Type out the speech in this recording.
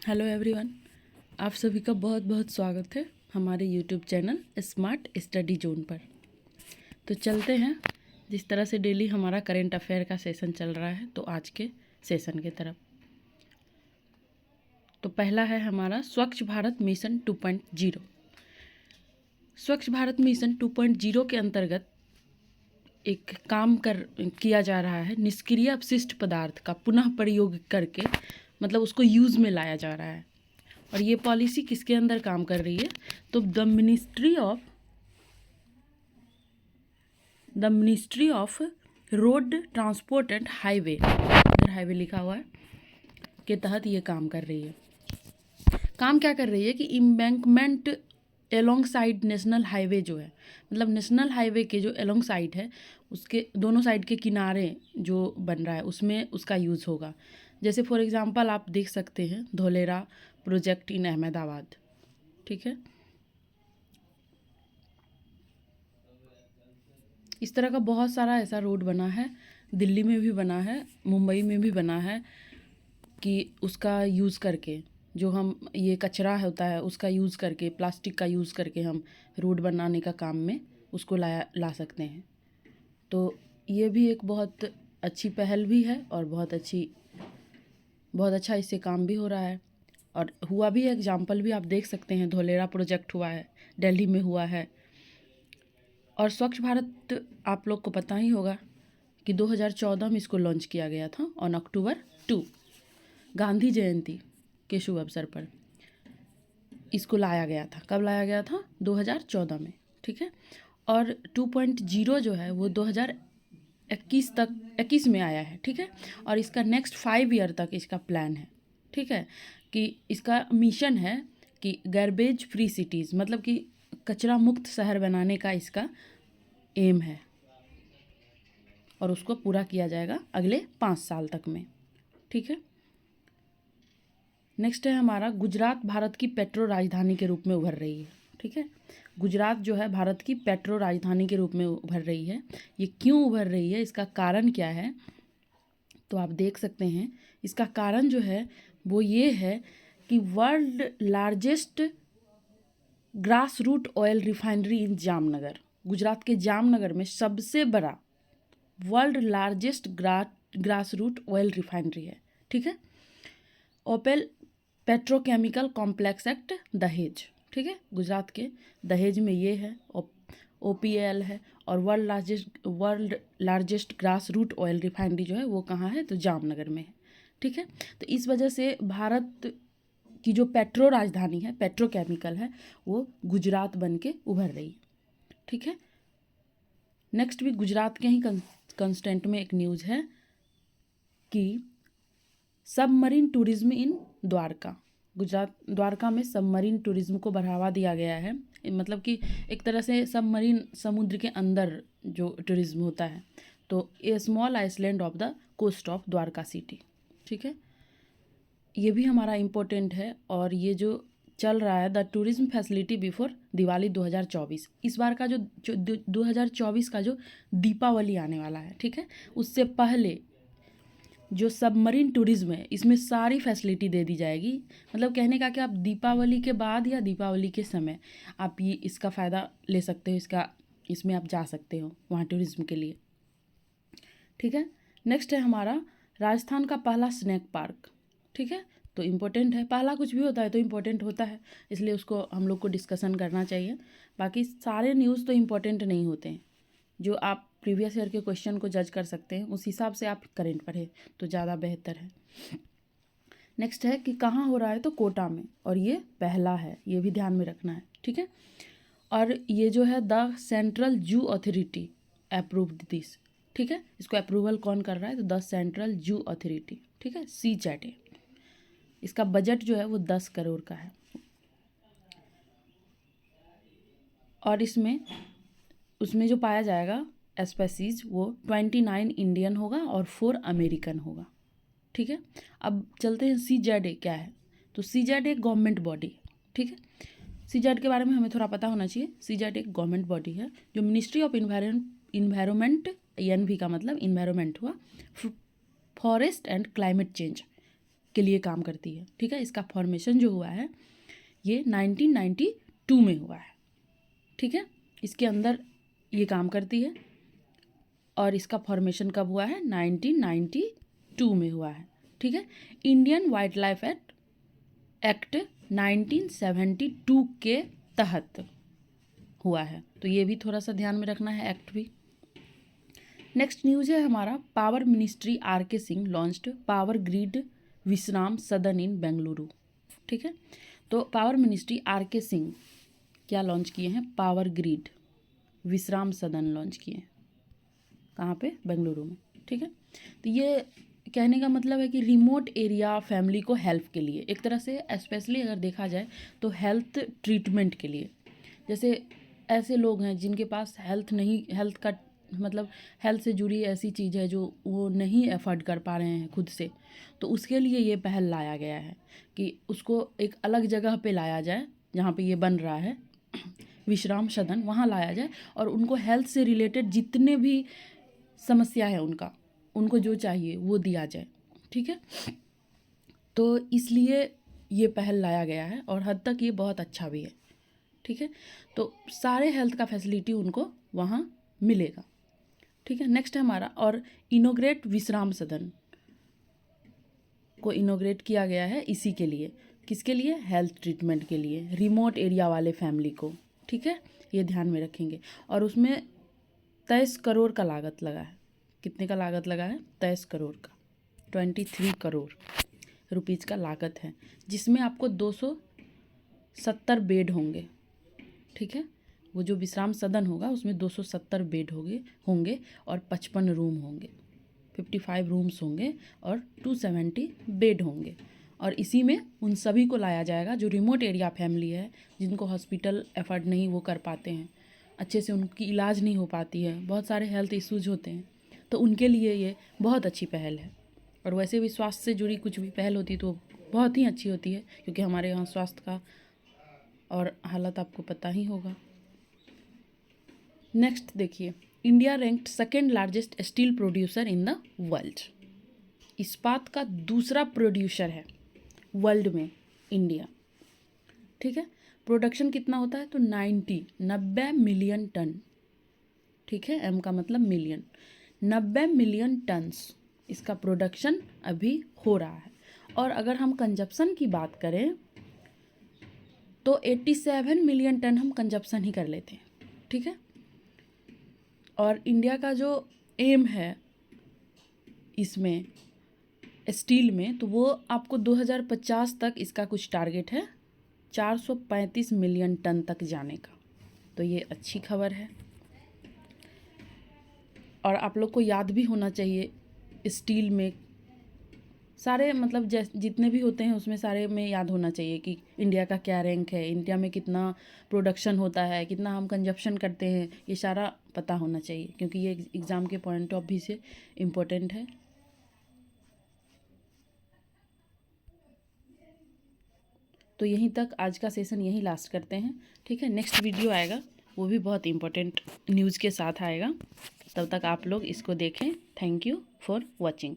Hello everyone, आप सभी का बहुत बहुत स्वागत है हमारे YouTube channel smart study zone पर। तो चलते हैं, जिस तरह से डेली हमारा करेंट अफेयर का सेशन चल रहा है, तो आज के सेशन की तरफ। तो पहला है हमारा स्वच्छ भारत मिशन 2.0। स्वच्छ भारत मिशन 2.0 के अंतर्गत एक काम किया जा रहा है। निष्क्रिय अपशिष्ट पदार्थ का पुनः प्रयोग करके मतलब उसको यूज़ में लाया जा रहा है। और ये पॉलिसी किसके अंदर काम कर रही है? तो the ministry of road transport and highway, इधर हाईवे लिखा हुआ है, के तहत ये काम कर रही है। काम क्या कर रही है कि embankment along side national highway जो है, मतलब नेशनल हाईवे के जो एलोंग साइड है, उसके दोनों साइड के किनारे जो बन रहा है उसमें उसका यूज़ होगा। जैसे फॉर एग्जांपल आप देख सकते हैं धोलेरा प्रोजेक्ट इन अहमदाबाद, ठीक है। इस तरह का बहुत सारा ऐसा रोड बना है, दिल्ली में भी बना है, मुंबई में भी बना है, कि उसका यूज़ करके जो हम ये कचरा होता है उसका यूज़ करके, प्लास्टिक का यूज़ करके हम रोड बनाने का काम में उसको ला सकते हैं। तो ये भी एक बहुत अच्छी पहल भी है और बहुत अच्छा इससे काम भी हो रहा है और हुआ भी। एग्जाम्पल भी आप देख सकते हैं, धोलेरा प्रोजेक्ट हुआ है, दिल्ली में हुआ है। और स्वच्छ भारत आप लोग को पता ही होगा कि 2014 में इसको लॉन्च किया गया था ऑन अक्टूबर 2, गांधी जयंती के शुभ अवसर पर इसको लाया गया था। कब लाया गया था? 2014 में, ठीक है। और 2.0 जो है वो 2021 में आया है, ठीक है। और इसका नेक्स्ट 5 ईयर तक इसका प्लान है, ठीक है, कि इसका मिशन है कि गार्बेज फ्री सिटीज़, मतलब कि कचरा मुक्त शहर बनाने का इसका एम है और उसको पूरा किया जाएगा अगले 5 साल तक में, ठीक है। नेक्स्ट है हमारा गुजरात भारत की पेट्रो राजधानी के रूप में उभर रही है, ठीक है। गुजरात जो है भारत की पेट्रो राजधानी के रूप में उभर रही है। ये क्यों उभर रही है, इसका कारण क्या है? तो आप देख सकते हैं इसका कारण जो है वो ये है कि world largest grass root oil refinery in Jamnagar, Gujarat के जामनगर में सबसे बड़ा world largest grass root oil refinery है, ठीक है। ओपेल पेट्रोकेमिकल कॉम्प्लेक्स एक्ट दहेज, ठीक है, गुजरात के दहेज में ये है, OPL है। और world largest grass root oil refinery जो है वो कहाँ है? तो जामनगर में है, ठीक है। तो इस वजह से भारत की जो पेट्रो राजधानी है, पेट्रोकेमिकल है, वो गुजरात बन के उभर रही है, ठीक है। नेक्स्ट भी गुजरात के ही कंस्टेंट में एक न्यूज़ है कि submarine tourism in Dwarka, Gujarat Dwarka में सबमरीन टूरिज्म को बढ़ावा दिया गया है। मतलब कि एक तरह से सबमरीन, समुद्र के अंदर जो टूरिज्म होता है, तो a small island of the coast of Dwarka city, ठीक है। ये भी हमारा इम्पोर्टेंट है। और ये जो चल रहा है the tourism facility before Diwali 2024, इस बार का जो 2024 का जो दीपावली आने वाला है, ठीक है, उससे पहले जो सबमरीन टूरिज्म है इसमें सारी फैसिलिटी दे दी जाएगी। मतलब कहने का कि आप दीपावली के बाद या दीपावली के समय आप ये इसका फ़ायदा ले सकते हो, इसमें आप जा सकते हो वहाँ टूरिज्म के लिए, ठीक है। नेक्स्ट है हमारा राजस्थान का पहला स्नैक पार्क, ठीक है। तो इम्पोर्टेंट है, पहला कुछ भी होता है तो इम्पोर्टेंट होता है, इसलिए उसको हम लोग को डिस्कशन करना चाहिए। बाकी सारे न्यूज़ तो इम्पोर्टेंट नहीं होते हैं, जो आप प्रीवियस ईयर के क्वेश्चन को जज कर सकते हैं उस हिसाब से आप करेंट पढ़ें तो ज़्यादा बेहतर है। नेक्स्ट है कि कहाँ हो रहा है? तो कोटा में, और ये पहला है, ये भी ध्यान में रखना है, ठीक है। और ये जो है the central zoo authority approved this, ठीक है। इसको अप्रूवल कौन कर रहा है? तो द सेंट्रल जू अथॉरिटी, ठीक है, CJAT। इसका बजट जो है वो 10 करोड़ का है। और उसमें जो पाया जाएगा स्पेसीज वो 29 इंडियन होगा और 4 अमेरिकन होगा, ठीक है। अब चलते हैं CJAT क्या है? तो CJAT एक गवर्नमेंट बॉडी है, ठीक है। CJAT के बारे में हमें थोड़ा पता होना चाहिए। CJAT एक गवर्नमेंट बॉडी है जो मिनिस्ट्री ऑफ इन्वायरमेंट, ENV का मतलब इन्वायरमेंट हुआ, फॉरेस्ट एंड क्लाइमेट चेंज, के लिए काम करती है। ठीक है, इसका फॉर्मेशन जो हुआ है ये 1992 में हुआ है। ठीक है, इसके अंदर ये काम करती है और इसका फॉर्मेशन कब हुआ है? 1992 में हुआ है। ठीक है, इंडियन वाइल्ड लाइफ एक्ट 1972 के तहत हुआ है, तो ये भी थोड़ा सा ध्यान में रखना है, एक्ट भी। नेक्स्ट न्यूज़ है हमारा, power ministry R K. Singh launched power grid Vishram Sadan इन बेंगलुरु। ठीक है, तो पावर मिनिस्ट्री आर.के. सिंह क्या लॉन्च किए हैं? पावर ग्रिड विश्राम सदन लॉन्च किए हैं। कहाँ पे? बेंगलुरु में। ठीक है, तो ये कहने का मतलब है कि रिमोट एरिया फैमिली को हेल्प के लिए, एक तरह से स्पेशली अगर देखा जाए तो हेल्थ ट्रीटमेंट के लिए, जैसे ऐसे लोग हैं जिनके पास हेल्थ का मतलब हेल्थ से जुड़ी ऐसी चीज़ है जो वो नहीं अफोर्ड कर पा रहे हैं खुद से, तो उसके लिए ये पहल लाया गया है कि उसको एक अलग जगह पे लाया जाए जहाँ पे ये बन रहा है विश्राम सदन, वहाँ लाया जाए और उनको हेल्थ से रिलेटेड जितने भी समस्या है उनको जो चाहिए वो दिया जाए। ठीक है, तो इसलिए ये पहल लाया गया है और हद तक ये बहुत अच्छा भी है। ठीक है, तो सारे हेल्थ का फैसिलिटी उनको वहाँ मिलेगा। ठीक है, नेक्स्ट है हमारा, और इनोग्रेट विश्राम सदन को इनोग्रेट किया गया है इसी के लिए, किसके लिए? हेल्थ ट्रीटमेंट के लिए, रिमोट एरिया वाले फैमिली को। ठीक है, ये ध्यान में रखेंगे। और उसमें 23 करोड़ का लागत लगा है। कितने का लागत लगा है? 23 करोड़ का, 23 करोड़ रुपीज़ का लागत है, जिसमें आपको 270 बेड होंगे। ठीक है, वो जो विश्राम सदन होगा उसमें 270 बेड होंगे और 55 रूम होंगे, 55 रूम्स होंगे और 270 बेड होंगे। और इसी में उन सभी को लाया जाएगा जो रिमोट एरिया फैमिली है, जिनको हॉस्पिटल एफर्ड नहीं वो कर पाते हैं, अच्छे से उनकी इलाज नहीं हो पाती है, बहुत सारे हेल्थ इश्यूज होते हैं, तो उनके लिए ये बहुत अच्छी पहल है। और वैसे भी स्वास्थ्य से जुड़ी कुछ भी पहल होती तो बहुत ही अच्छी होती है, क्योंकि हमारे यहाँ स्वास्थ्य का और हालत आपको पता ही होगा। नेक्स्ट देखिए, India ranked second largest steel producer in the world. इस्पात का दूसरा प्रोड्यूसर है वर्ल्ड में इंडिया। ठीक है, प्रोडक्शन कितना होता है? तो 90 मिलियन टन। ठीक है, एम का मतलब मिलियन, 90 मिलियन टन्स इसका प्रोडक्शन अभी हो रहा है। और अगर हम कंजप्शन की बात करें तो 87 मिलियन टन हम कंजप्शन ही कर लेते हैं। ठीक है, और इंडिया का जो एम है इसमें स्टील में, तो वो आपको 2050 तक इसका कुछ टारगेट है 435 मिलियन टन तक जाने का। तो ये अच्छी खबर है। और आप लोग को याद भी होना चाहिए स्टील में सारे मतलब जितने भी होते हैं उसमें सारे में याद होना चाहिए कि इंडिया का क्या रैंक है, इंडिया में कितना प्रोडक्शन होता है, कितना हम कंजप्शन करते हैं, ये सारा पता होना चाहिए, क्योंकि ये एग्ज़ाम के पॉइंट ऑफ व्यू से इम्पोर्टेंट है। तो यहीं तक आज का सेशन यहीं लास्ट करते हैं। ठीक है, नेक्स्ट वीडियो आएगा, वो भी बहुत इम्पोर्टेंट न्यूज़ के साथ आएगा। तब तक आप लोग इसको देखें। Thank you for watching.